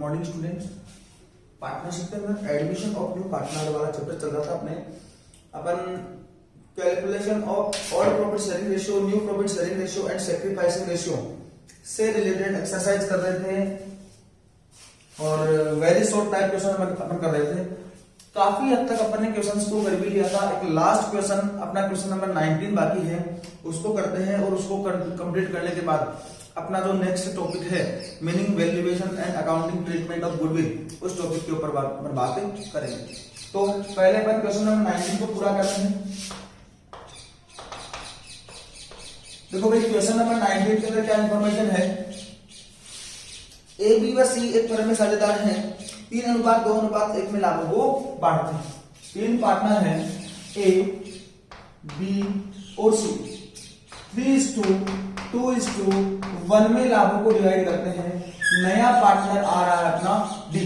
Morning students, partnership के अंदर admission of new partner वाला चैप्टर चल रहा था अपने अपन calculation of all profit sharing ratio, new profit sharing ratio and sacrificing ratio से रिलेटेड एक्सरसाइज कर रहे थे और वेरी शॉर्ट टाइप क्वेश्चन अपन कर रहे थे। काफी हद तक अपन ने क्वेश्चंस को कर भी लिया था। एक लास्ट क्वेश्चन अपना क्वेश्चन नंबर 19 बाकी है, उसको करते हैं और उसको कंप्लीट करने के बाद अपना जो नेक्स्ट टॉपिक है meaning valuation and accounting treatment of goodwill, उस टॉपिक के ऊपर बात करेंगे। तो पहले अपन क्वेश्चन नंबर 19 को पूरा करते हैं। देखो भाई क्वेश्चन नंबर 19 के अंदर क्या इंफॉर्मेशन है। ए बी व सी एक फर्म में साझेदार हैं, 3:2:1 में लाभों को बांटते हैं। 3 पार्टनर हैं ए, बी और सी, 3:2:1 में लाभों को डिवाइड करते हैं। नया पार्टनर आ रहा है अपना डी।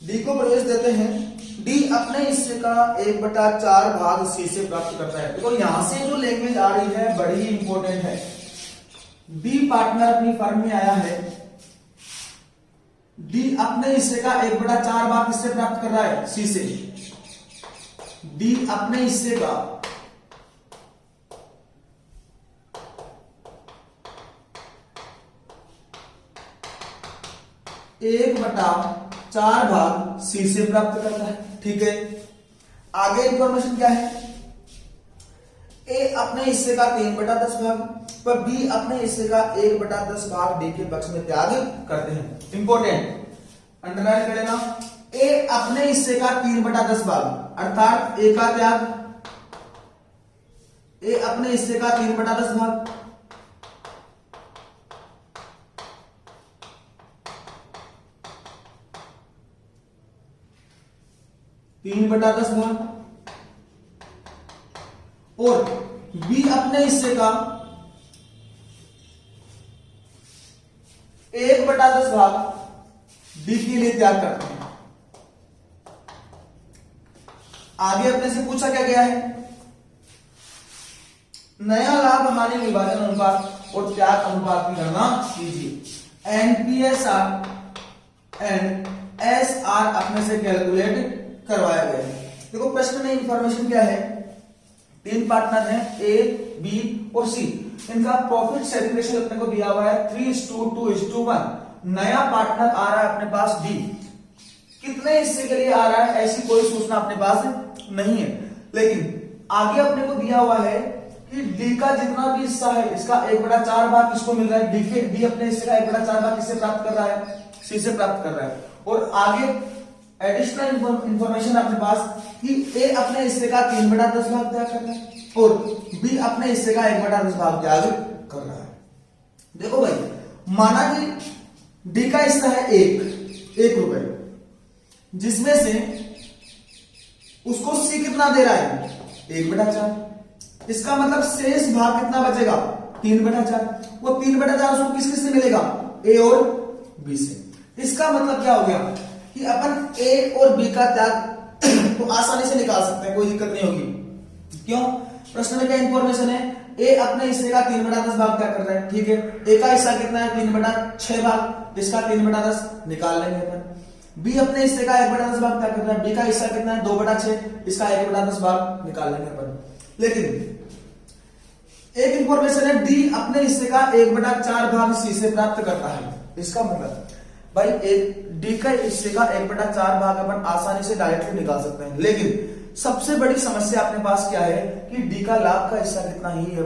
डी को प्रवेश देते हैं। डी अपने हिस्से का 1/4 भाग सी से प्राप्त करता है। देखो यहां से जो लैंग्वेज आ रही है बड़ी ही इंपॉर्टेंट है। बी पार्टनर अपनी फर्म में आया है, डी अपने हिस्से का 1/4 भाग किससे प्राप्त कर रहा है, सी से। डी अपने हिस्से का 1/4 भाग सी से प्राप्त करता है। ठीक है, आगे इंफॉर्मेशन क्या है। ए अपने हिस्से का 3/10 भाग पर बी अपने हिस्से का 1/10 भाग डी के पक्ष में त्याग करते हैं। इंपॉर्टेंट, अंडरलाइन कर लेना। ए अपने हिस्से का 3/10 भाग अर्थात ए का त्याग, ए अपने हिस्से का 3/10 भाग, और बी अपने हिस्से का 1/10 भाग डी के लिए त्याग करते हैं। आगे अपने से पूछा क्या गया है, नया लाभ हानि विभाजन अनुपात और त्याग अनुपात की गणना कीजिए। एनपीएसआर एंड एसआर अपने से कैलकुलेट करवाया गया है। देखो प्रश्न में इंफॉर्मेशन क्या है, 3 पार्टनर हैं ए, बी और सी। इनका प्रॉफिट शेयरिंग रेशियो अपने को दिया हुआ है 3:2:1। नया पार्टनर आ रहा है अपने पास डी। कितने हिस्से के लिए आ रहा है ऐसी कोई सूचना अपने पास नहीं है, लेकिन आगे अपने को दिया हुआ है कि डी का जितना भी हिस्सा है इसका 1/4 भाग किसको मिल रहा है, डी अपने हिस्से का 1/4 भाग किससे प्राप्त कर रहा है, सी से प्राप्त कर रहा है। और आगे एडिशनल इंफॉर्मेशन अपने पास कि ए अपने हिस्से का 3/10 भाग त्याग कर रहा है और बी अपने हिस्से का 1/10 भाग त्याग कर रहा है। देखो भाई, माना कि डी का हिस्सा है 1 रुपए, जिसमें से उसको सी कितना दे रहा है, 1/4। इसका मतलब शेष भाग कितना बचेगा, 3/4। वो 3/4 उसको किस किस से मिलेगा, ए और बी से। इसका मतलब क्या हो गया कि अपन ए और बी का त्याग तो आसानी से निकाल सकते हैं, कोई दिक्कत नहीं होगी। क्यों, प्रश्न में क्या इंफॉर्मेशन है, ए अपने हिस्से का 3/10 भाग क्या कर रहा है। ठीक है, ए का हिस्सा कितना है, 3/6 भाग, इसका 3/10 निकाल लेंगे अपन। बी अपने हिस्से का 1/10 भाग क्या कर रहा है, बी का हिस्सा कितना है, 2/6, इसका 1/10 भाग निकाल लेंगे अपन। लेकिन एक इंफॉर्मेशन है, डी अपने हिस्से का 1/4 भाग सी से प्राप्त करता है। इसका मतलब भाई डी का हिस्से का 1/4 भाग अपन आसानी से डायरेक्टली निकाल सकते हैं, लेकिन सबसे बड़ी समस्या अपने पास क्या है कि डी का लाभ का हिस्सा कितना ही है,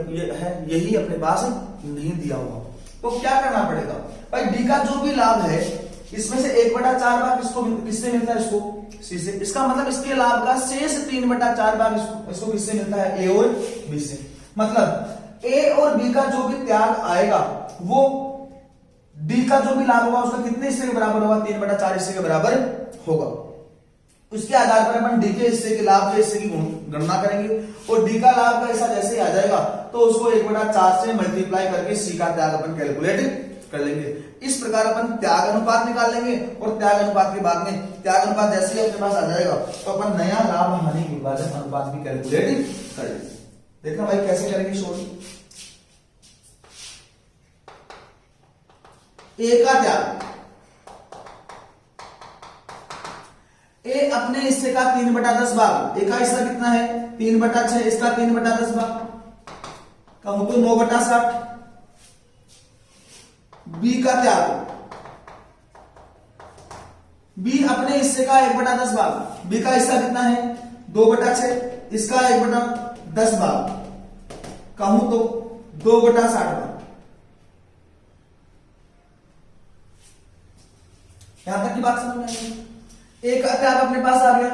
यही अपने पास नहीं दिया हुआ। तो क्या करना पड़ेगा भाई, डी का जो भी लाभ है इसमें से 1/4 भाग किससे मिलता है, इसको सी से। इसका मतलब इसके लाभ का शेष 3/4 भाग इसको किससे मिलता है, ए और बी से। मतलब ए और बी का जो भी त्याग आएगा वो डी का जो भी लाभ होगा उसका कितने हिस्से के बराबर होगा, 3/4 हिस्से के बराबर होगा। उसके आधार पर अपन डी के हिस्से के लाभ के हिस्से की गणना करेंगे और डी का लाभ का हिस्सा जैसे ही आ जाएगा तो उसको 1/4 से मल्टीप्लाई करके सी का त्याग अपन कैलकुलेट कर लेंगे। इस प्रकार अपन त्याग अनुपात निकाल लेंगे और त्याग अनुपात के बाद में त्याग अनुपात जैसे ही अपने पास आ जाएगा तो अपन नया लाभ हानि विभाजन अनुपात भी कैलकुलेट कर लेंगे। देखना भाई कैसे करेंगे शोर। ए का त्याग, ए अपने हिस्से का 3/10 भाग, ए का हिस्सा कितना है 3/6, इसका 3/10 भाग, कहूं तो 9/60। बी का त्याग, बी अपने हिस्से का 1/10 भाग, बी का हिस्सा कितना है 2/6, इसका 1/10 भाग, कहूं तो 2/60 भाग। यहां तक की बात समझ में आई? ए का त्याग अपने पास आ गया,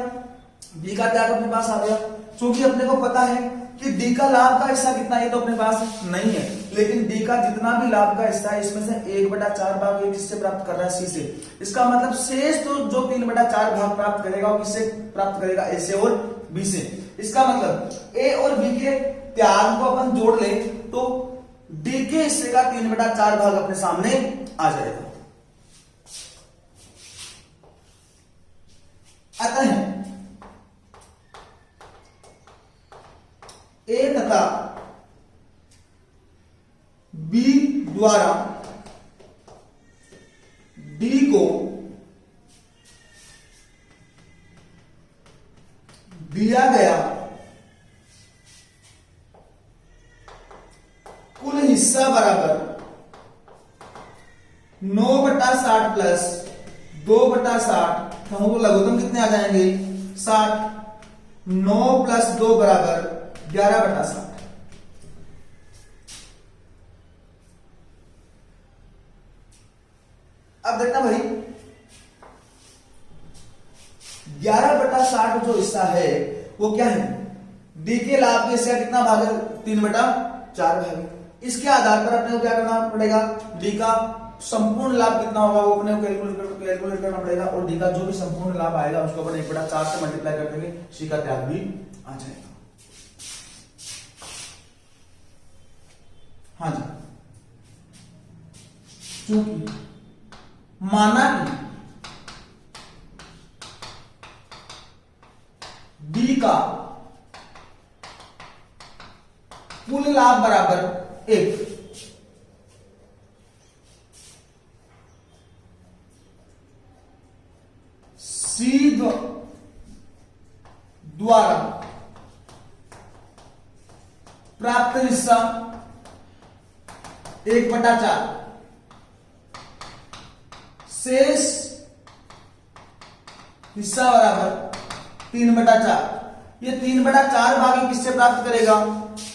बी का त्याग अपने पास आ गया। क्योंकि अपने को पता है कि डी का लाभ का हिस्सा कितना है, तो अपने पास नहीं है, लेकिन डी का जितना भी लाभ का हिस्सा है इसमें से 1/4 भाग ये किससे प्राप्त कर रहा है, सी से। इसका मतलब शेष तो जो 3/4 भाग प्राप्त करेगा वो किससे प्राप्त करेगा, ए से और बी से। इसका मतलब ए और बी के त्याग को अपन जोड़ ले तो डी के हिस्से का 3/4 भाग अपने सामने आ जाएगा। अतः ए तथा बी द्वारा डी को दिया गया कुल हिस्सा बराबर 9/60 प्लस 2/60, कहूं तो लघुत्तम कितने आ जाएंगे 60, 9 प्लस 2 बराबर 11/60। अब देखना भाई 11/60 जो हिस्सा है वो क्या है, डी के लाभ के हिस्से का कितना भाग है 3/4 भाग है। इसके आधार पर अपने को क्या करना पड़ेगा, डी का संपूर्ण लाभ कितना होगा वो अपने को कैलकुलेट करना पड़ेगा, और डी का जो भी संपूर्ण लाभ आएगा उसको अपन 1/4 से मल्टीप्लाई कर देंगे, सी का त्याग भी आ जाएगा। हाँ जी, चूंकि माना कि डी का कुल लाभ बराबर 1, सी द्वारा प्राप्त हिस्सा 1/4, शेष हिस्सा बराबर 3/4। ये 3/4 भाग किससे प्राप्त करेगा,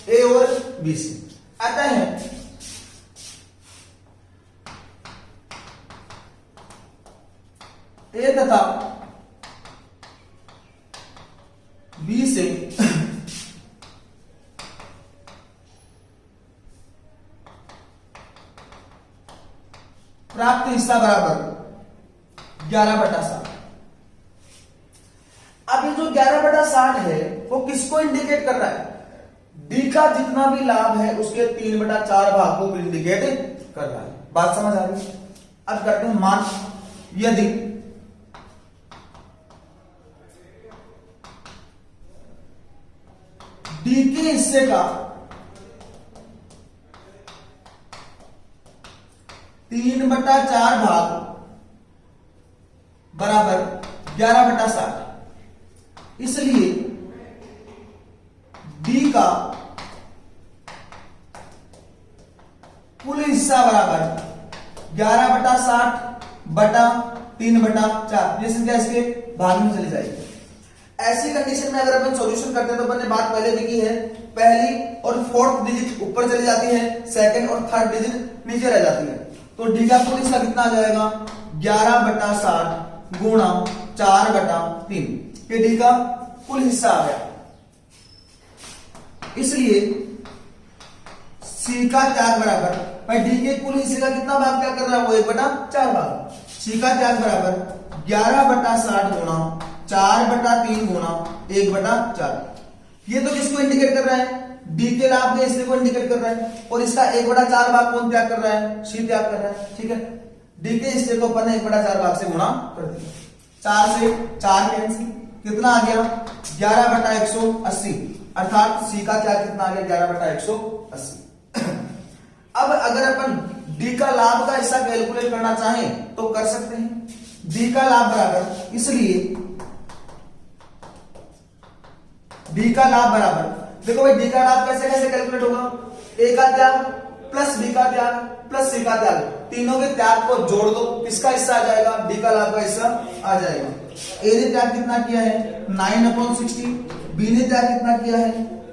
ए और बी से। अतः ए तथा बी से प्राप्त हिस्सा बराबर 11/60। अब ये जो 11/60 है वो किसको इंडिकेट कर रहा है, डी का जितना भी लाभ है उसके 3/4 भाग को इंडिकेट कर रहा है। बात समझ आ रही है? अब करते हैं मान, यदि डी के हिस्से का 3/4 भाग बराबर 11/60, इसलिए डी का कुल हिस्सा बराबर 11/60 बटा 3/4, ये संख्या इसके भाग में चली जाएगी। ऐसी कंडीशन में अगर अपन सॉल्यूशन करते हैं तो अपन ने बात पहले भी की है, पहली और फोर्थ डिजिट ऊपर चली जाती है, सेकंड और थर्ड डिजिट नीचे रह जाती है। तो डी का कुल हिस्सा कितना आ जाएगा 11/60 गुणा 4/3, ये डी का कुल हिस्सा आ गया। इसलिए सी का त्याग बराबर, भाई डी के कुल हिस्से का कितना भाग क्या कर रहा है वो 1/4 भाग, सी का त्याग बराबर 11/60 गुणा 4/3 गुणा 1/4। ये तो किसको इंडिकेट कर रहा है, डी के लाभ के हिस्से को इंडिकेट कर रहा है, और इसका 1/4 भाग कौन त्याग कर रहा है, सी त्याग कर रहा है। ठीक है, डी के हिस्से को अपन ने 1/4 भाग से गुणा कर दिया, 4 से 4 कैंसिल, कितना आ गया 11/180, अर्थात सी का त्याग कितना आ गया 11/180। अब अगर अपन डी का लाभ का हिस्सा कैलकुलेट करना चाहें तो कर सकते हैं। डी का लाभ बराबर, इसलिए डी का लाभ बराबर, देखो भाई डी का लाभ कैसे कैसे कैलकुलेट होगा, ए का त्याग प्लस बी का त्याग प्लस सी का त्याग, तीनों के त्याग को जोड़ दो, किसका हिस्सा आ जाएगा, डी का लाभ का हिस्सा आ जाएगा। ए ने त्याग कितना किया है 9/60, बी ने त्याग कितना किया है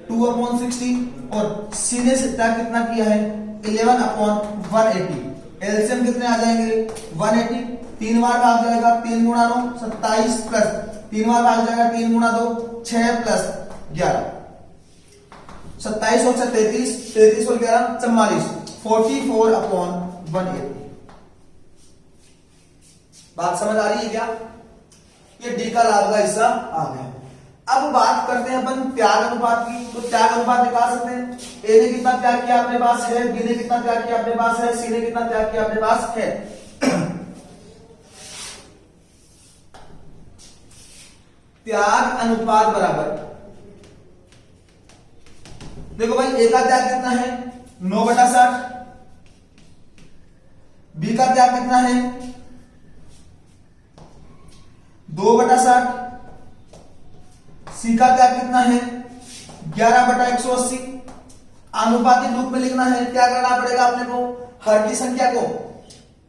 2/60 और सी ने त्याग कितना किया है 11/180। एलसीएम कितने आ जाएंगे 180, 3 बार भाग जाएगा 3 गुणा 9 27 प्लस 3 बार भाग जाएगा 3 गुणा 2 6 प्लस 11 27 और 33, 33 और 11 44, 44/180। बात समझ आ रही है क्या, ये डी का लाभ का हिस्सा आ गया। अब बात करते हैं अपन त्याग अनुपात की, तो त्याग अनुपात निकाल सकते हैं। ए ने कितना त्याग किया अपने पास है, बी ने कितना त्याग किया अपने पास है, सी ने कितना त्याग किया अपने पास है। त्याग अनुपात बराबर, देखो भाई ए का त्याग कितना है 9/60, बी का त्याग कितना है 2/60, सी का त्याग कितना है 11/180। आनुपातिक रूप में लिखना है, क्या करना पड़ेगा अपने को, हर की संख्या को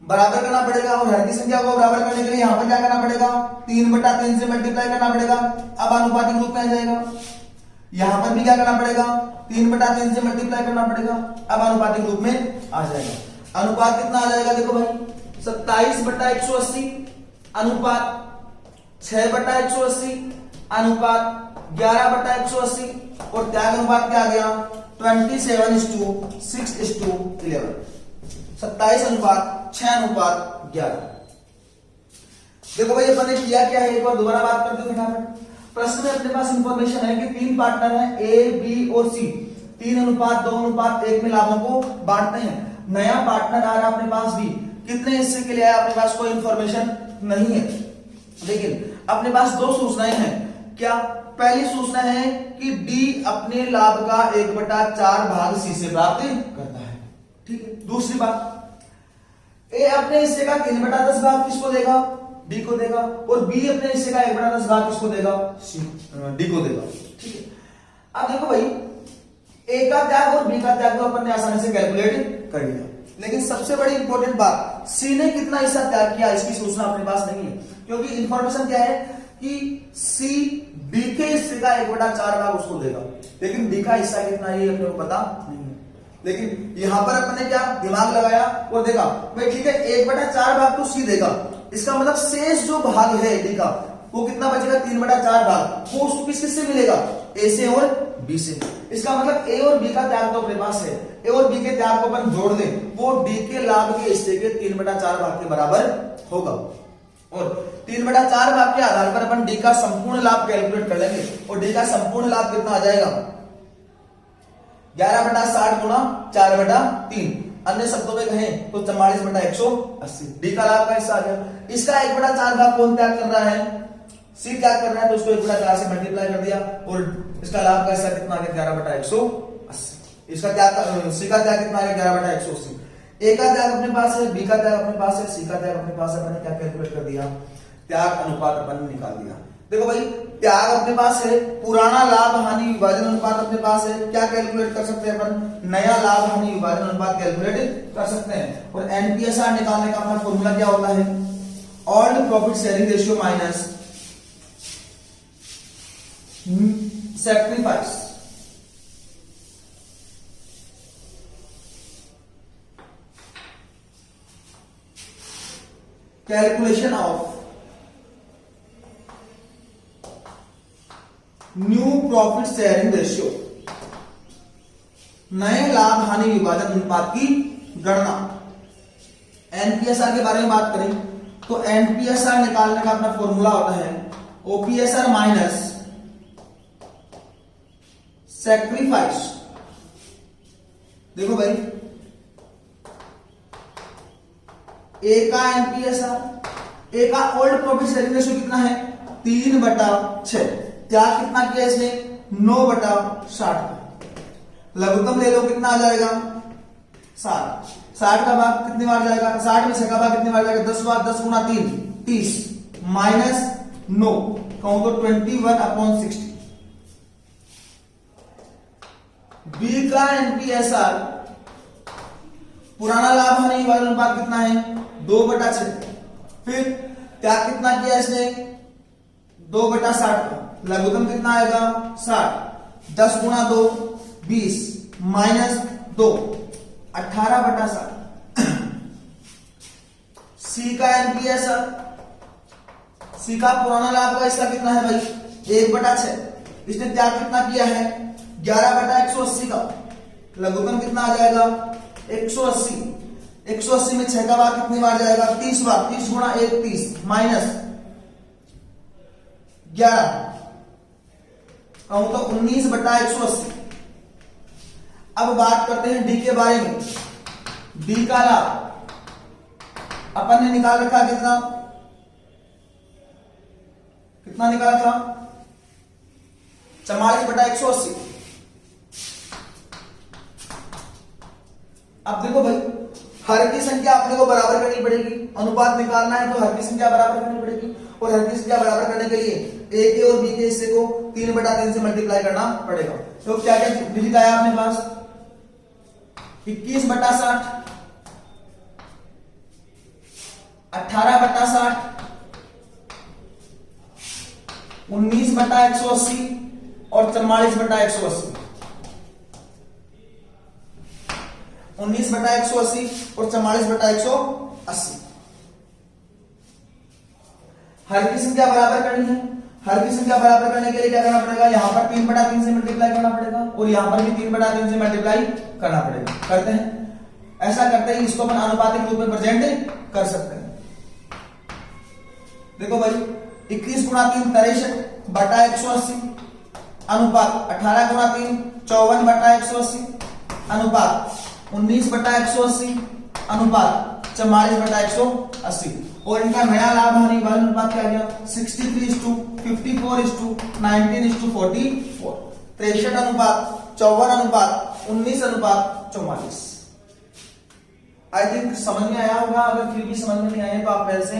बराबर करना पड़ेगा और हर की संख्या को बराबर करने के लिए यहां पर क्या करना पड़ेगा 3/3 से मल्टीप्लाई करना पड़ेगा। अब आनुपातिक रूप में आ जाएगा, यहां पर भी क्या करना पड़ेगा 3/3 से मल्टीप्लाई करना पड़ेगा, अब अनुपातिक रूप में आ जाएगा। अनुपात कितना आ जाएगा, देखो भाई 27/180 अनुपात 6/180 अनुपात 11/180 और त्याग अनुपात क्या आ गया 27:6:11, 27 अनुपात 6 अनुपात 11। देखो भाई अपन ने किया क्या है, एक बार दोबारा बात करते हैं फटाफट। प्रश्न में अपने पास इंफॉर्मेशन है कि 3 पार्टनर हैं ए बी और सी, 3:2:1 में लाभों को बांटते हैं। नया पार्टनर आ रहा अपने पास बी, कितने हिस्से के लिए आया अपने पास कोई इंफॉर्मेशन नहीं है, लेकिन अपने पास 2 सूचनाएं हैं। क्या, पहली सूचना है कि डी अपने लाभ का 1/4 भाग सी से प्राप्त करता है, ठीक है। दूसरी बात, ए अपने हिस्से का 3/10 भाग किसको देगा, डी को देगा, और बी अपने हिस्से का 1/10 भाग किसको देगा, डी को देगा, ठीक है। अब देखो भाई ए का त्याग और बी का त्याग तो अपन ने आसानी से कैलकुलेट कर लिया, लेकिन सबसे बड़ी इंपॉर्टेंट बात, सी ने कितना हिस्सा त्याग किया इसकी सूचना अपने पास नहीं है, क्योंकि इंफॉर्मेशन क्या है कि सी डी के हिस्से का 1/4 भाग उसको देगा, लेकिन डी का हिस्सा कितना है ये अपने को पता नहीं है। लेकिन यहां पर अपन ने क्या दिमाग लगाया और देखा भाई ठीक है 1/4 भाग तो सी देगा, इसका मतलब शेष जो भाग है डी का वो कितना बचेगा 3/4 भाग, वो उसको किस किस से मिलेगा, ए से और बी से। इसका मतलब ए और बी का त्याग तो अपने पास है, ए और बी के त्याग को अपन जोड़ दें, वो डी के लाभ के हिस्से के 3/4 भाग के बराबर होगा, और 3/4 भाग के आधार पर अपन डी का संपूर्ण लाभ कैलकुलेट कर लेंगे, और डी का संपूर्ण लाभ कितना आ जाएगा 11/60 गुणा 4/3, अन्य शब्दों में कहें तो 44/180, डी का लाभ का हिस्सा आ गया। इसका 1/4 भाग कौन त्याग कर रहा है, सी त्याग कर रहा है, तो उसको 1/4 से मल्टीप्लाई कर दिया, और इसका लाभ का हिस्सा कितना आ गया 11/180। इसका त्याग, सी का त्याग कितना आ गया 11/180। ए का त्याग अपने पास है, बी का त्याग अपने पास है, सी का त्याग अपने पास है, अपन ने क्या कैलकुलेट कर दिया, त्याग अनुपात अपन ने निकाल दिया। देखो भाई त्याग अपने पास है, पुराना लाभ हानि विभाजन अनुपात अपने पास है, क्या कैलकुलेट कर सकते हैं अपन, नया लाभ हानि विभाजन अनुपात कैलकुलेट कर सकते हैं। और एनपीएसआर निकालने का अपना फॉर्मूला क्या होता है, old profit sharing ratio minus sacrifice. Calculation of new profit sharing ratio, नए लाभ हानि विभाजन अनुपात की गणना। एनपीएसआर के बारे में बात करें तो एनपीएसआर निकालने का अपना फॉर्मूला होता है ओपीएसआर माइनस सैक्रिफाइस। देखो भाई ए का एनपीएसआर, ए का ओल्ड प्रॉफिट शेयरिंग रेशियो कितना है 3/6, त्याग कितना किया इसने 9/60, लघुत्तम ले लो कितना आ जाएगा 7, 60 का भाग कितनी बार जाएगा, 60 में 6 का भाग कितनी बार जाएगा, 10 बार, 10 गुना 3 30 माइनस 9 कहूं तो 21/60। बी का एनपीएसआर पुराना लाभ हानि वाला अनुपात कितना है, 2/6। फिर त्याग कितना किया इसने, 2/60 का लघुत्तम कितना आएगा 60, 10 गुना 2 20 माइनस 2 18/60। सी का एनपीएसआर, सी का पुराना लाभ का इसका कितना है भाई 1/6। इसने त्याग कितना किया है 11/180 का लघुत्तम कितना आ जाएगा 180। 180 में 6 का भाग कितनी बार जाएगा 30 बार, 30 गुणा 1 30 माइनस 11 कहूं तो 19/180। अब बात करते हैं डी के बारे में। डी का लाभ अपन ने निकाल रखा कितना निकाला था 44/180। अब देखो भाई हर की संख्या अपने को बराबर करनी पड़ेगी, अनुपात निकालना है तो हर की संख्या बराबर करनी पड़ेगी, और हर की संख्या बराबर करने के लिए ए के और बी के हिस्से को 3/3 से मल्टीप्लाई करना पड़ेगा। तो क्या क्या डिजिट आया अपने पास 21/60, 18/60, 19/180 और 44/180। 19/180 और 44/180। हर की संख्या बराबर करनी है, हर की संख्या बराबर करने के लिए क्या करना पड़ेगा, यहां पर 3/3 से मल्टीप्लाई करना पड़ेगा और यहां पर भी 3/3 से मल्टीप्लाई करना पड़ेगा। करते हैं, ऐसा करते ही इसको अपन आनुपातिक रूप में प्रेजेंट कर सकते हैं। देखो भाई 21 गुणा 3 63/180 अनुपात 18 गुणा 3 54/180 अनुपात 19/180 अनुपात 44/180। और इनका नया लाभ हानि वाला अनुपात क्या गया 63:54:19:44। 63 अनुपात 54 अनुपात 19 अनुपात 44। आई थिंक समझ में आया होगा। अगर फिर भी समझ में नहीं आया तो आप मेरे से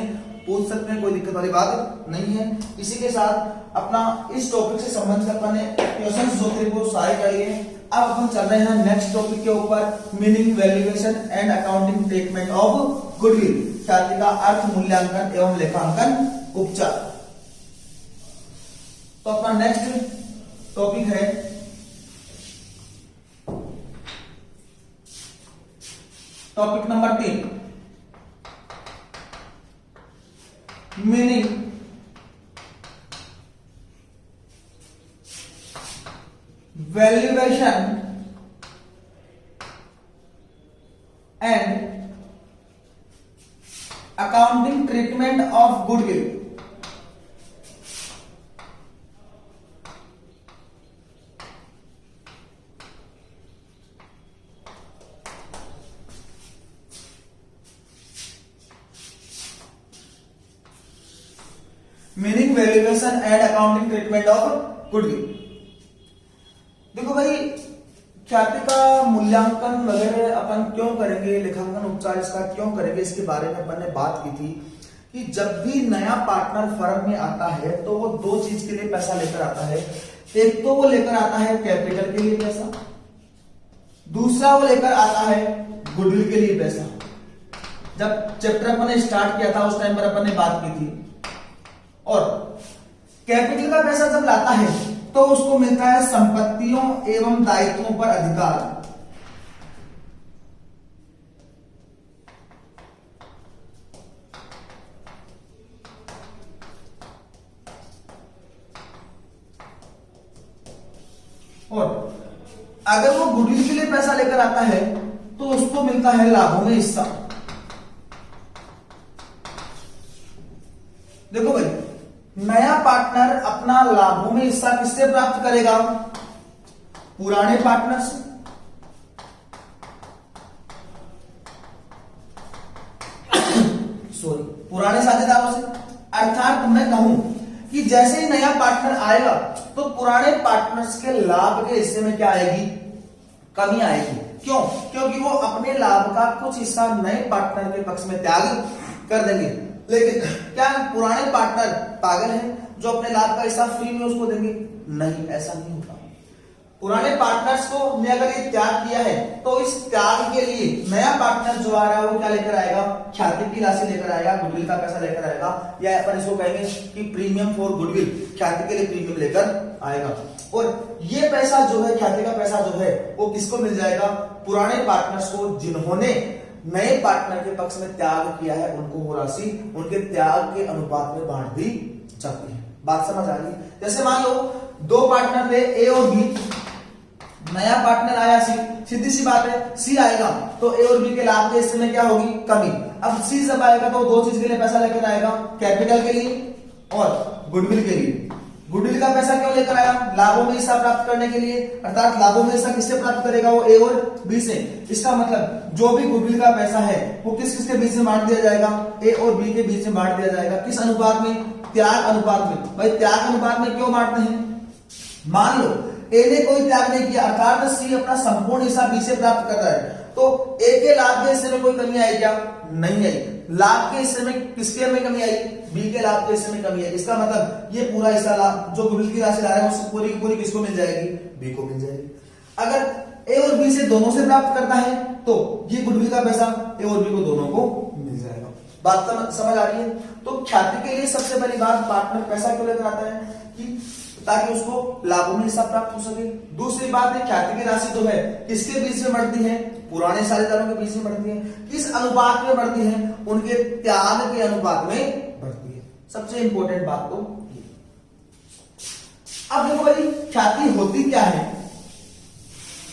पूछ सकते हैं, कोई दिक्कत वाली बात नहीं है। इसी के साथ अपना इस टॉपिक से संबंधित अपने क्वेश्चंस जो थे वो सारे कर लिए। अब अपन चल रहे हैं नेक्स्ट टॉपिक के ऊपर, meaning valuation and accounting treatment of goodwill, ख्याति का अर्थ, मूल्यांकन एवं लेखांकन उपचार। तो अपना नेक्स्ट टॉपिक है topic number 3, meaning valuation and accounting treatment of goodwill. Meaning valuation and accounting treatment of goodwill. देखो भाई ख्याति का मूल्यांकन वगैरह अपन क्यों करेंगे, लेखांकन उपचार इसका क्यों करेंगे, इसके बारे में अपन ने बात की थी कि जब भी नया पार्टनर फर्म में आता है तो वो दो चीज के लिए पैसा लेकर आता है। एक तो वो लेकर आता है कैपिटल के लिए पैसा, दूसरा वो लेकर आता है गुडविल के लिए पैसा। जब चैप्टर अपन ने स्टार्ट किया था उस टाइम पर अपन ने बात की थी। और कैपिटल का पैसा जब लाता है तो उसको मिलता है संपत्तियों एवं दायित्वों पर अधिकार। और अगर वो गुडविल के लिए पैसा लेकर आता है तो उसको मिलता है लाभों में हिस्सा। देखो भाई नया पार्टनर अपना लाभों में हिस्सा किससे प्राप्त करेगा, पुराने पार्टनर से। सॉरी, पुराने साझेदारों से। अर्थात मैं कहूं कि जैसे ही नया पार्टनर आएगा तो पुराने पार्टनर्स के लाभ के हिस्से में क्या आएगी, कमी आएगी। क्यों? क्योंकि वो अपने लाभ का कुछ हिस्सा नए पार्टनर के पक्ष में त्याग कर देंगे। लेकिन क्या पुराने पार्टनर पागल हैं जो अपने लाभ का हिस्सा फ्री में उसको देंगे? नहीं, ऐसा नहीं होता। पुराने पार्टनर्स को ने अगर ये त्याग किया है तो इस त्याग के लिए नया पार्टनर जो आ रहा है वो क्या लेकर आएगा? ख्याति की राशि लेकर आएगा, गुडविल का पैसा लेकर आएगा, या अपन इसको कहेंगे कि प्रीमियम फॉर गुडविल, ख्याति के लिए प्रीमियम लेकर आएगा। और ये पैसा जो है, ख्याति का पैसा जो है, वो किसको मिल जाएगा? पुराने पार्टनर्स को, जिन्होंने नए पार्टनर के पक्ष में त्याग किया है, उनको वो राशि उनके त्याग के अनुपात में बांट दी जाती है। बात समझ आ रही है? जैसे मान लो दो पार्टनर थे ए और बी, नया पार्टनर आया सी, सीधी सी बात है सी आएगा तो ए और बी के लाभ के हिस्से में क्या होगी? कमी। अब सी जब आएगा तो दो चीज के लिए पैसा लेकर आएगा, कैपिटल के लिए और गुडविल के लिए। गुडविल का पैसा क्यों लेकर आया? लाभों में हिस्सा प्राप्त करने के लिए, अर्थात लाभों में हिस्सा किससे प्राप्त करेगा? वो ए और बी से। इसका मतलब जो भी गुडविल का पैसा है वो किस किस के बीच में बांट दिया जाएगा? ए और बी के बीच में बांट दिया जाएगा। किस अनुपात में? त्याग अनुपात में। भाई त्याग अनुपात में क्यों बांटते हैं? मान लो ए ने कोई त्याग नहीं किया, अर्थात सी अपना संपूर्ण हिस्सा बी से प्राप्त कर रहा है, तो ए के लाभ के हिस्से में कोई कमी आई क्या? नहीं आई। लाभ के हिस्से में किसके में कमी आई? बी के लाभ के हिस्से में कमी आई। इसका मतलब ये पूरा हिस्सा लाभ जो गुडविल की राशि ला रहा है उसको पूरी की पूरी किसको मिल जाएगी? बी को मिल जाएगी। अगर ए और बी से दोनों से प्राप्त करता है तो ये गुडविल का पैसा ए और बी को दोनों को मिल जाएगा। बात समझ आ रही है? तो ख्याति के लिए सबसे पहली बात, पार्टनर पैसा क्यों लेकर आता है? कि ताकि उसको लाभों में हिस्सा प्राप्त हो सके। दूसरी बात है, ख्याति की राशि जो है किसके बीच में बढ़ती है? पुराने साझेदारों के बीच में बढ़ती है। किस अनुपात में बढ़ती है? उनके त्याग के अनुपात में बढ़ती है। सबसे इंपॉर्टेंट बात तो ये। अब देखो भाई, ख्याति होती क्या है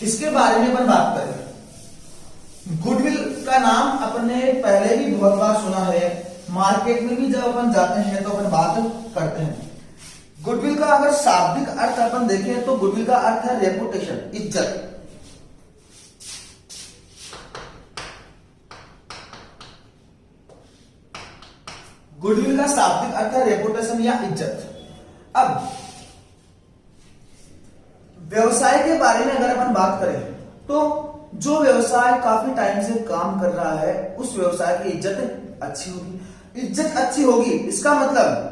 इसके बारे में अपन बात करें। गुडविल का नाम अपने पहले भी बहुत बार सुना है, मार्केट में भी जब अपन जाते हैं तो अपन बात करते हैं। गुडविल का अगर शाब्दिक अर्थ अपन देखें तो गुडविल का अर्थ है रेपुटेशन, इज्जत। गुडविल का शाब्दिक अर्थ है रेपुटेशन या इज्जत। अब व्यवसाय के बारे में अगर अपन बात करें तो जो व्यवसाय काफी टाइम से काम कर रहा है उस व्यवसाय की इज्जत अच्छी होगी। इज्जत अच्छी होगी इसका मतलब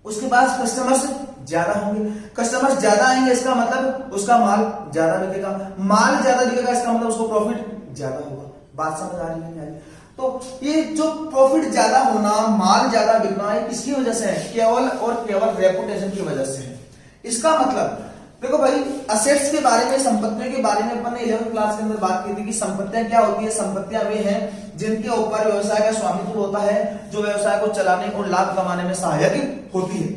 उसके पास कस्टमर्स ज्यादा होंगे, कस्टमर्स ज्यादा आएंगे इसका मतलब उसका माल ज्यादा बिकेगा, माल ज्यादा बिकेगा इसका मतलब उसको प्रॉफिट ज्यादा होगा। बात समझ आ रही है? तो ये जो प्रॉफिट ज्यादा होना, माल ज्यादा बिकना, ये किसकी वजह से है? केवल और केवल रेपुटेशन की वजह से है। इसका मतलब देखो भाई, असेट्स के बारे में, संपत्तियों के बारे में अपन ने 11th क्लास के अंदर बात की थी कि संपत्तियां क्या होती है। संपत्तियां वे हैं जिनके ऊपर व्यवसाय का स्वामित्व होता है, जो व्यवसाय को चलाने और लाभ कमाने में सहायक होती है।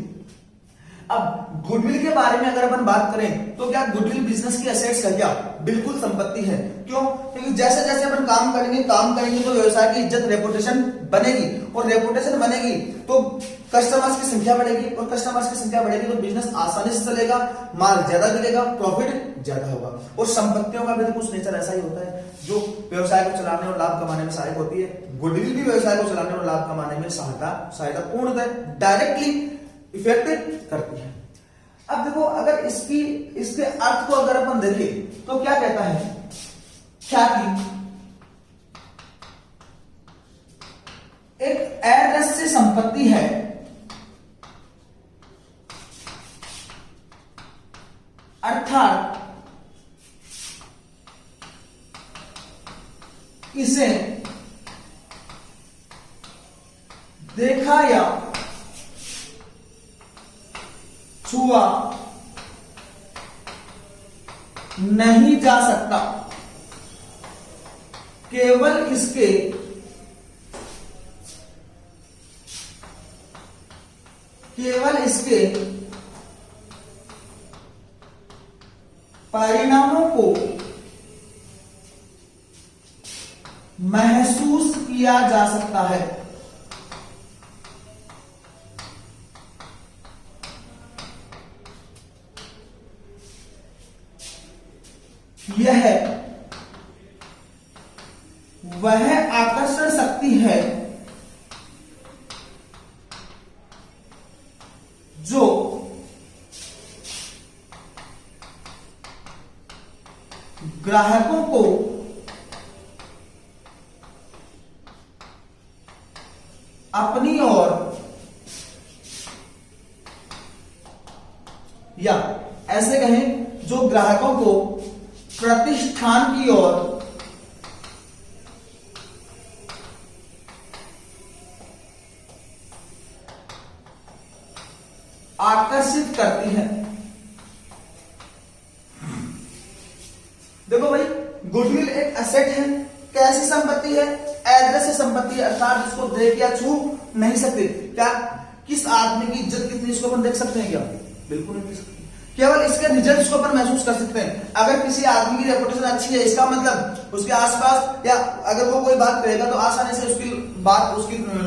अब गुडविल के बारे में अगर अपन बात करें तो क्या गुडविल बिजनेस की एसेट्स है क्या? बिल्कुल संपत्ति है। क्यों? क्योंकि जैसे जैसे अपन काम करेंगे तो व्यवसाय की इज्जत, रेपुटेशन बनेगी, और रेपुटेशन बनेगी तो कस्टमर्स की संख्या बढ़ेगी, और कस्टमर्स की संख्या बढ़ेगी तो बिजनेस आसानी से चलेगा, माल ज्यादा मिलेगा, प्रॉफिट ज्यादा होगा। और संपत्तियों का भी तो कुछ नेचर ऐसा ही होता है जो व्यवसाय को चलाने और लाभ कमाने में सहायक होती है। गुडविल भी व्यवसाय को चलाने और लाभ कमाने में सहायता पूर्णतः डायरेक्टली इफेक्ट करती है। अब देखो, अगर इसके अर्थ को अगर अपन देखें तो क्या कहता है? ख्याति एक अदृश्य संपत्ति है, अर्थात इसे देखा या छुआ नहीं जा सकता, केवल इसके परिणामों को महसूस किया जा सकता है। यह वह आकर्षण शक्ति है जो ग्राहकों को अपनी ओर या ऐसे कहें जो ग्राहकों को प्रतिष्ठान की ओर आकर्षित करती है। देखो भाई, गुडविल एक एसेट है। कैसी संपत्ति है? अदृश्य संपत्ति है, अर्थात जिसको देख या छू नहीं सकते। क्या किस आदमी की इज्जत कितनी इसको अपन देख सकते हैं क्या? बिल्कुल नहीं देख सकते। केवल इसके रिजल्ट्स को अपन महसूस कर सकते हैं। अगर किसी आदमी की रेपुटेशन अच्छी है, इसका मतलब उसके आसपास या अगर वो कोई बात कहेगा तो आसानी से उसकी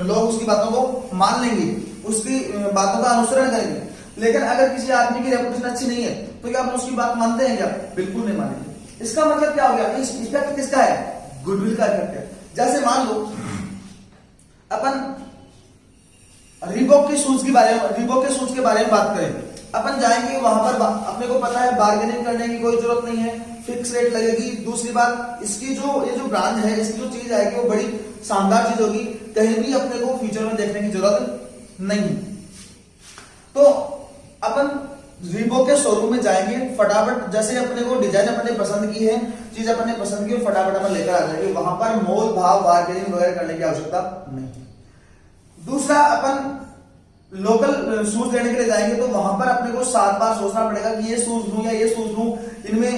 लोग उसकी बातों को मान लेंगे, उसकी बातों का अनुसरण करेंगे। लेकिन अगर किसी आदमी की रेपुटेशन अच्छी नहीं है तो क्या अपन उसकी बात मानते हैं क्या? बिल्कुल नहीं मानेंगे। इसका मतलब क्या हो गया? इस इफेक्ट किसका है? गुडविल का इफेक्ट है। जैसे मान लो अपन रीबॉक के शूज के बारे में बात करें। अपन जाएंगे वहां पर, अपने को पता है बार्गेनिंग करने की कोई जरूरत नहीं है, फिक्स रेट लगेगी। दूसरी बात, इसकी ये जो ब्रांड है, इसकी जो चीज आएगी वो बड़ी शानदार चीज होगी, कहीं भी अपने को फ्यूचर में देखने की जरूरत नहीं। तो अपन रीबॉक के शोरूम में जाएंगे, फटाफट जैसे अपने को डिजाइन अपने पसंद की है, चीज अपने पसंद की, फटाफट अपन लेकर आ जाएंगे। वहां पर मोल भाव बार्गेनिंग वगैरह करने की आवश्यकता नहीं। दूसरा, अपन लोकल शूज लेने के लिए जाएंगे तो वहां पर अपने को 7 बार सोचना पड़ेगा कि ये शूज लूं या ये शूज लूं, इनमें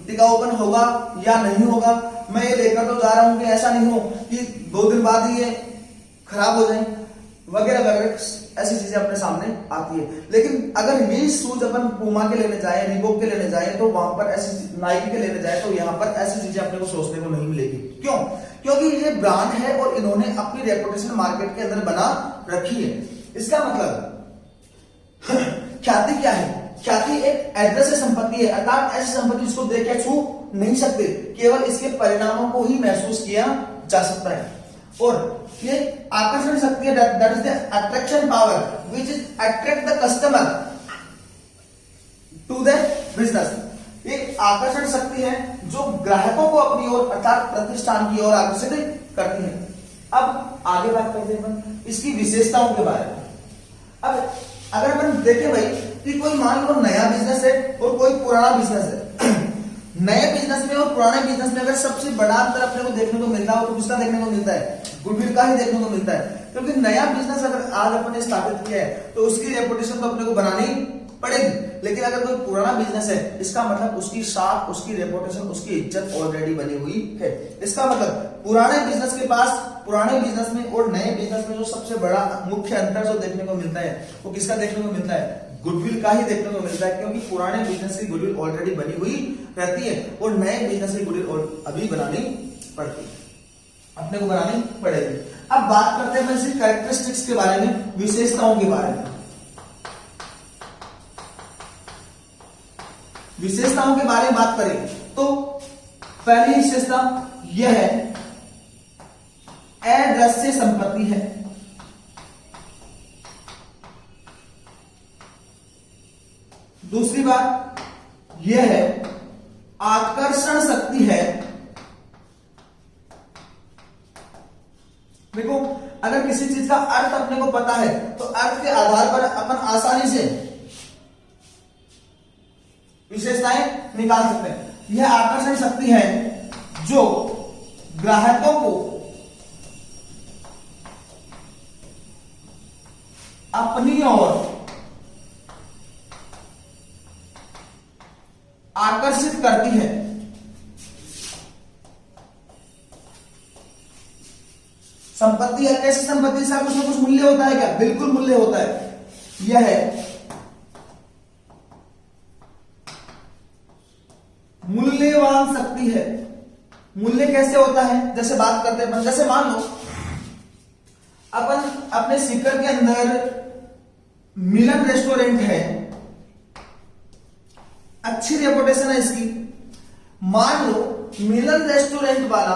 टिकाऊपन होगा या नहीं होगा। मैं ये लेकर तो जा रहा हूं कि ऐसा नहीं हो कि 2 दिन बाद ही ये खराब हो जाए, वगैरह वगैरह ऐसी चीजें अपने सामने आती है। लेकिन अगर ये शूज अपन पूमा के लेने जाए, रीबॉक के लेने जाए, तो वहां पर ऐसी नाइकी के लेने जाए तो यहाँ पर ऐसी चीजें अपने को सोचने को नहीं मिलेगी। क्यों? क्योंकि ये ब्रांड है और इन्होंने अपनी रेपुटेशन मार्केट के अंदर बना रखी है। इसका मतलब ख्याति क्या है? ख्याति एक अदृश्य संपत्ति है, अर्थात ऐसी संपत्ति जिसको देख के छू नहीं सकते, केवल इसके परिणामों को ही महसूस किया जा सकता है। और ये आकर्षण शक्ति है, that is the attraction power which is attract the customer to the business. ये आकर्षण शक्ति है जो ग्राहकों को अपनी ओर अर्थात प्रतिष्ठान की ओर आकर्षित करती है। अब आगे बात करते हैं इसकी विशेषताओं के बारे में। अब अगर अपन देखें भाई कि कोई मान लो नया बिजनेस है और कोई पुराना बिजनेस है। नए बिजनेस में और पुराने बिजनेस में अगर सबसे बड़ा अंतर अपने को देखने को मिलता है तो किसका देखने को मिलता है? गुडविल का ही देखने को मिलता है। क्योंकि नया बिजनेस अगर आज अपन ने स्थापित किया है तो उसकी रेपुटेशन तो अपने को बनानी पड़ेगी। लेकिन अगर कोई पुराना बिजनेस है, इसका मतलब उसकी साख, उसकी रेपुटेशन, उसकी इज्जत ऑलरेडी बनी हुई है। इसका मतलब पुराने बिजनेस में और नए बिजनेस में जो सबसे बड़ा मुख्य अंतर जो देखने को मिलता है वो किसका देखने को मिलता है? गुडविल का ही देखने को मिलता है। क्योंकि पुराने बिजनेस की गुडविल ऑलरेडी बनी हुई रहती है और नए बिजनेस की गुडविल अभी बनानी पड़ती है, अपने को बनानी पड़ेगी। अब बात करते हैं इसकी कैरेक्टरिस्टिक्स के बारे में, विशेषताओं के बारे में। विशेषताओं के बारे में बात करें तो पहली विशेषता यह है अदृश्य संपत्ति है। दूसरी बात यह है आकर्षण शक्ति है। देखो, अगर किसी चीज का अर्थ अपने को पता है तो अर्थ के आधार पर अपन आसानी से विशेषताएं निकाल सकते हैं। यह आकर्षण शक्ति है जो ग्राहकों को अपनी ओर आकर्षित करती है। संपत्ति है, कैसी संपत्ति? से कुछ ना कुछ मूल्य होता है क्या? बिल्कुल मूल्य होता है। यह है मूल्यवान शक्ति है। मूल्य कैसे होता है? जैसे बात करते हैं, जैसे मान लो अपन अपने सीकर के अंदर मिलन रेस्टोरेंट है, अच्छी रेपुटेशन है इसकी। मान लो मिलन रेस्टोरेंट वाला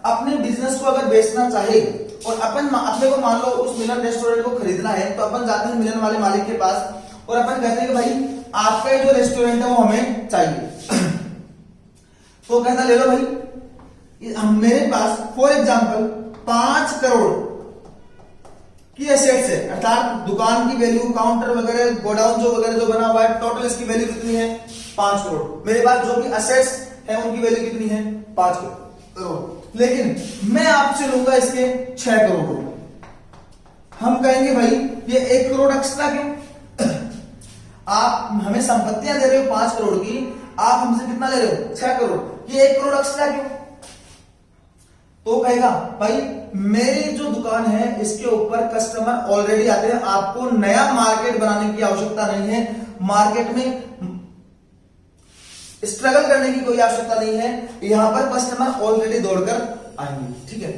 अपने बिजनेस को अगर बेचना चाहे और अपने को मान लो उस मिलन रेस्टोरेंट को खरीदना है, तो अपन जाते हैं मिलन वाले मालिक के पास और अपन कहते हैं कि भाई आपका जो रेस्टोरेंट है वो हमें चाहिए। तो कहता ले लो भाई, मेरे पास फॉर एग्जाम्पल 5 करोड़ की एसेट्स है, अर्थात दुकान की वैल्यू, काउंटर वगैरह, गोडाउन जो वगैरह जो बना हुआ है, टोटल इसकी वैल्यू कितनी है 5 करोड़। मेरे पास जो भी असेट्स है उनकी वैल्यू कितनी है 5 करोड़, लेकिन मैं आपसे लूंगा इसके 6 करोड़ रुपए। हम कहेंगे भाई ये 1 करोड़ एक्स्ट्रा क्यों? आप हमें संपत्तियां दे रहे हो 5 करोड़ की, आप हमसे कितना ले रहे हो 6 करोड़, ये 1 करोड़ एक्स्ट्रा क्यों? तो कहेगा भाई मेरी जो दुकान है इसके ऊपर कस्टमर ऑलरेडी आते हैं, आपको नया मार्केट बनाने की आवश्यकता नहीं है, मार्केट में स्ट्रगल करने की कोई आवश्यकता नहीं है, यहां पर कस्टमर ऑलरेडी दौड़कर आएंगे। ठीक है,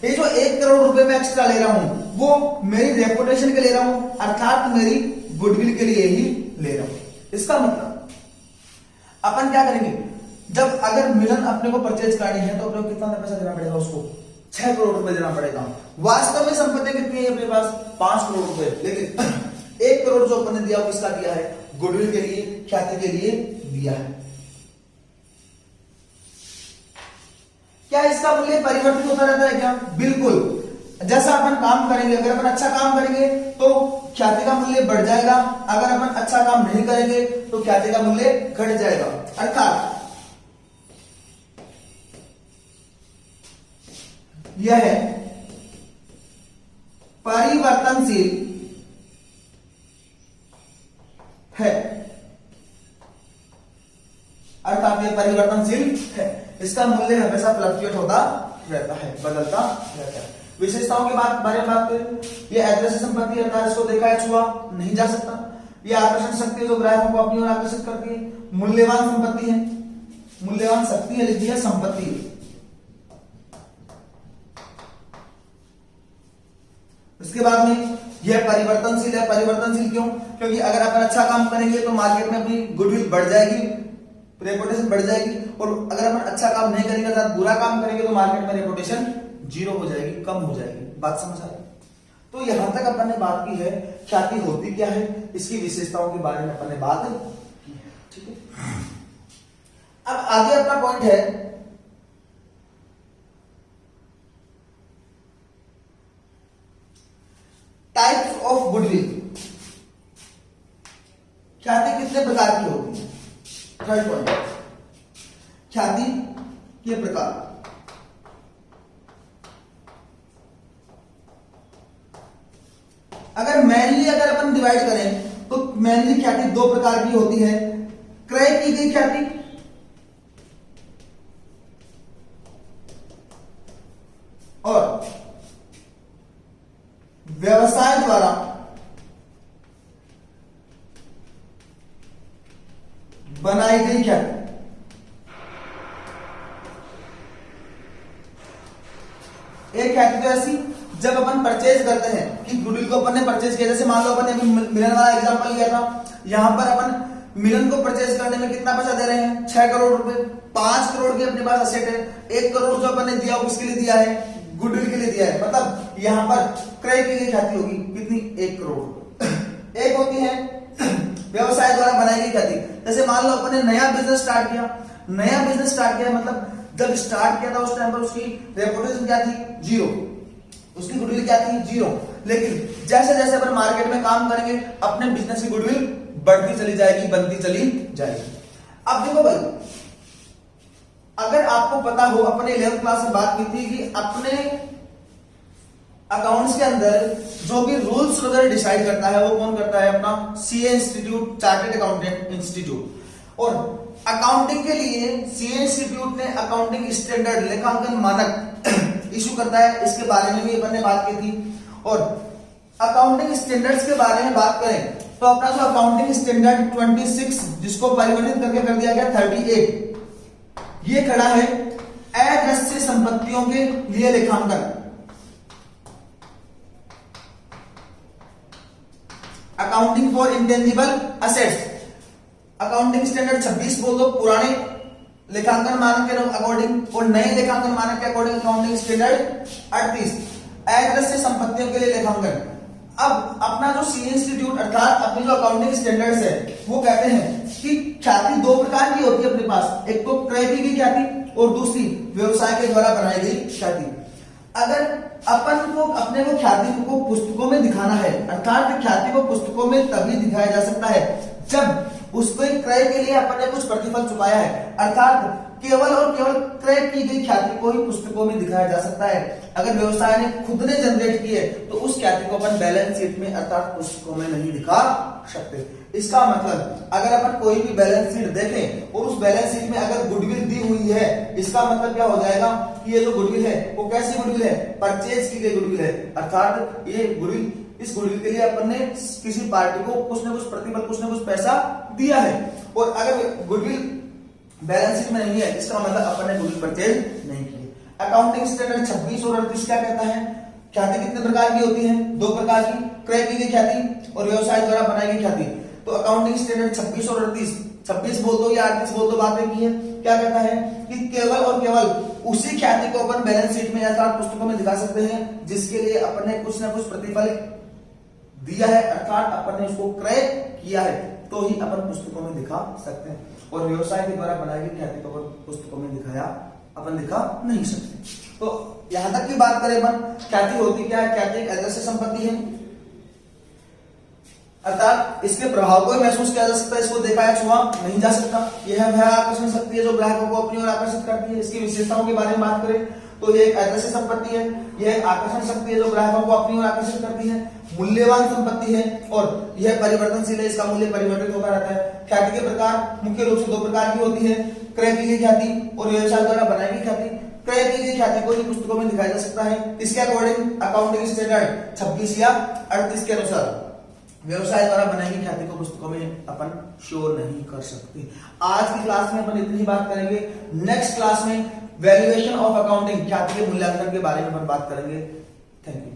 ये जो 1 करोड़ रुपए में एक्स्ट्रा ले रहा हूं वो मेरी रेपुटेशन के ले रहा हूं, अर्थात मेरी गुडविल के लिए ही ले रहा हूं। इसका मतलब अपन क्या करेंगे, जब अगर मिलन अपने को परचेज करनी है तो अपने को कितना पैसा देना पड़ेगा, उसको 6 करोड़ रुपए देना पड़ेगा। वास्तव में संपत्ति कितनी है अपने पास 5 करोड़ रुपए, लेकिन 1 करोड़ जो अपन ने दिया वो किसका दिया है, गुडविल के लिए, ख्याति के लिए दिया है। क्या इसका मूल्य परिवर्तित होता रहता है क्या? बिल्कुल, जैसा अपन काम करेंगे, अगर अपन अच्छा काम करेंगे तो ख्याति का मूल्य बढ़ जाएगा, अगर अपन अच्छा काम नहीं करेंगे तो ख्याति का मूल्य घट जाएगा। अर्थात यह परिवर्तनशील है, अर्थात यह परिवर्तनशील है, इसका मूल्य हमेशा फ्लक्चुएट होता रहता है, बदलता रहता है। विशेषताओं के बारे में बात करें, ये ऐतिहासिक संपत्ति अर्थात इसको देखा है छुआ नहीं जा सकता, ये आकर्षण शक्ति जो ग्राहकों को अपनी ओर आकर्षित करती है, मूल्यवान संपत्ति है, मूल्यवान शक्ति है, लिखी है संपत्ति है। उसके बाद में यह परिवर्तनशील है, परिवर्तनशील क्यों? क्योंकि अगर अपन अच्छा काम करेंगे तो मार्केट में अपनी गुडविल बढ़ जाएगी, रेपुटेशन बढ़ जाएगी, और अगर अपन अच्छा काम नहीं करेंगे अर्थात बुरा काम करेंगे तो मार्केट में रेपुटेशन 0 हो जाएगी, कम हो जाएगी। बात समझ आ रही? तो यहां तक अपन ने बात की है ख्याति होती क्या है, इसकी विशेषताओं के बारे में अपन ने बात की है। ठीक है, अब आगे अपना पॉइंट है टाइप्स ऑफ गुडविल। ख्याति कितने प्रकार की होती है? थर्ड पॉइंट, ख्याति के प्रकार। अगर मेनली अगर अपन डिवाइड करें तो मेनली ख्याति 2 प्रकार की होती है, क्रय की गई ख्याति और व्यवसाय द्वारा बनाई गई ख्याति। एक ख्याति तो ऐसी जब अपन परचेज करते हैं कि गुडविल को अपन ने परचेज किया, जैसे मान लो अपन ने अभी मिलन वाला एग्जांपल लिया था, यहां पर अपन मिलन को परचेज करने में कितना पैसा दे रहे हैं 6 करोड़ रुपए, 5 करोड़ की अपने पास असेट है, 1 करोड़ जो अपन ने दिया वो किसके लिए दिया है, गुडविल के लिए दिया है, मतलब यहां पर क्रय की गई ख्याति होगी कितनी 1 करोड़। एक होती है व्यवसाय द्वारा बनाई गई ख्याति, जैसे मान लो अपन ने नया बिजनेस स्टार्ट किया, नया बिजनेस स्टार्ट किया मतलब जब स्टार्ट किया था उस टाइम पर उसकी रेपुटेशन क्या थी 0, उसकी गुडविल क्या थी 0, लेकिन जैसे जैसे अपन मार्केट में काम करेंगे अपने बिजनेस की गुडविल बढ़ती चली जाएगी, बनती चली जाएगी। अब देखो भाई, अगर आपको पता हो, अपने 11th क्लास में बात की थी कि अपने अकाउंट्स के अंदर जो भी रूल्स वगैरह डिसाइड करता है वो कौन करता है, अपना CA institute, chartered accountant institute. और अकाउंटिंग के लिए सीए इंस्टीट्यूट ने अकाउंटिंग स्टैंडर्ड, लेखांकन मानक इशू करता है, इसके बारे में भी अपन ने बात की थी। और अकाउंटिंग स्टैंडर्ड्स के बारे में बात करें तो अपना जो अकाउंटिंग स्टैंडर्ड 26 जिसको परिवर्तित करके कर दिया गया 38, ये खड़ा है अदृश्य संपत्तियों के लिए लेखांकन। Accounting for intangible assets, accounting standard 26 बोल दो पुराने लेखांकन मानक के अकॉर्डिंग, और नए लेखांकन मानक के अकॉर्डिंग अकाउंटिंग स्टैंडर्ड 38 अदृश्य संपत्तियों के लिए लेखांकन। अब अपना जो सीए इंस्टीट्यूट अर्थात अपने जो अकाउंटिंग स्टैंडर्ड्स है वो कहते हैं कि ख्याति 2 प्रकार की होती है अपने पास, एक तो क्रय की गई ख्याति और दूसरी व्यवसाय के द्वारा बनाई गई ख्याति। अगर अपन को अपने को ख्याति को पुस्तकों में दिखाना है, अर्थात ख्याति को पुस्तकों में तभी दिखाया जा सकता है जब उसको क्रय के लिए अपन ने कुछ प्रतिफल चुकाया है, अर्थात केवल और केवल क्रय की गई ख्याति को ही पुस्तकों में दिखाया जा सकता है। अगर व्यवसाय ने खुद ने जनरेट की है तो उस ख्याति को अपन बैलेंस शीट में अर्थात पुस्तकों में नहीं दिखा सकते। इसका मतलब अगर अपन कोई भी बैलेंस शीट देखें और उस बैलेंस शीट में अगर गुडविल दी हुई है, इसका मतलब क्या हो जाएगा कि ये जो गुडविल है वो कैसी गुडविल है, परचेज की गई गुडविल है, अर्थात ये गुडविल, इस गुडविल के लिए अपन ने किसी पार्टी को कुछ न कुछ प्रतिफल, कुछ न कुछ पैसा दिया है। और अगर गुडविल बैलेंस शीट में नहीं है, इसका मतलब अपन ने गुडविल परचेज नहीं की। अकाउंटिंग स्टैंडर्ड 26 और 38 क्या कहता है, ख्याति कितने प्रकार की होती है, 2 प्रकार की, क्रय की गई ख्याति और व्यवसाय द्वारा बनाई गई ख्याति। तो अकाउंटिंग स्टैंडर्ड 26 और 38, 26 बोल दो या 38 बोल दो, बातें की है, क्या कहता है कि केवल और केवल उसी ख्याति को अपन बैलेंस शीट में या पुस्तकों में दिखा सकते हैं जिसके लिए अपन ने कुछ न कुछ प्रतिफल दिया है, अर्थात अपन ने उसको क्रय किया है, तो ही अपन पुस्तकों में दिखा सकते हैं। और व्यवसाय के द्वारा बनाई गई ख्याति को अपन पुस्तकों में अपन दिखा नहीं सकते। तो यहां तक की बात करें अपन, ख्याति होती क्या है, ख्याति एक अदृश्य संपत्ति है, अर्थात इसके प्रभाव को महसूस किया जा सकता है, इसको देखा या छुआ नहीं जा सकता। यह वह आकर्षण शक्ति है जो ग्राहकों को अपनी ओर आकर्षित करती है। इसकी विशेषताओं के बारे में बात करें तो यह एक अदृश्य संपत्ति है, यह एक आकर्षण शक्ति है जो ग्राहकों को अपनी ओर आकर्षित करती है, मूल्यवान संपत्ति है और यह परिवर्तनशील है, इसका मूल्य परिवर्तित होता रहता है। ख्याति के प्रकार मुख्य रूप से 2 प्रकार की होती है, क्रय की गई ख्याति और व्यवसाय द्वारा बनाई गई ख्याति। क्रय की गई ख्याति को ही पुस्तकों में दिखाया जा सकता है, इसके अकॉर्डिंग अकाउंटिंग स्टैंडर्ड 26 या 38 के अनुसार व्यवसाय द्वारा बनाई गई ख्याति को पुस्तकों में अपन श्योर नहीं कर सकते। आज की क्लास में अपन इतनी ही बात करेंगे। नेक्स्ट क्लास में वैल्यूएशन ऑफ अकाउंटिंग, ख्याति के मूल्यांकन के बारे में अपन बात करेंगे। Thank you.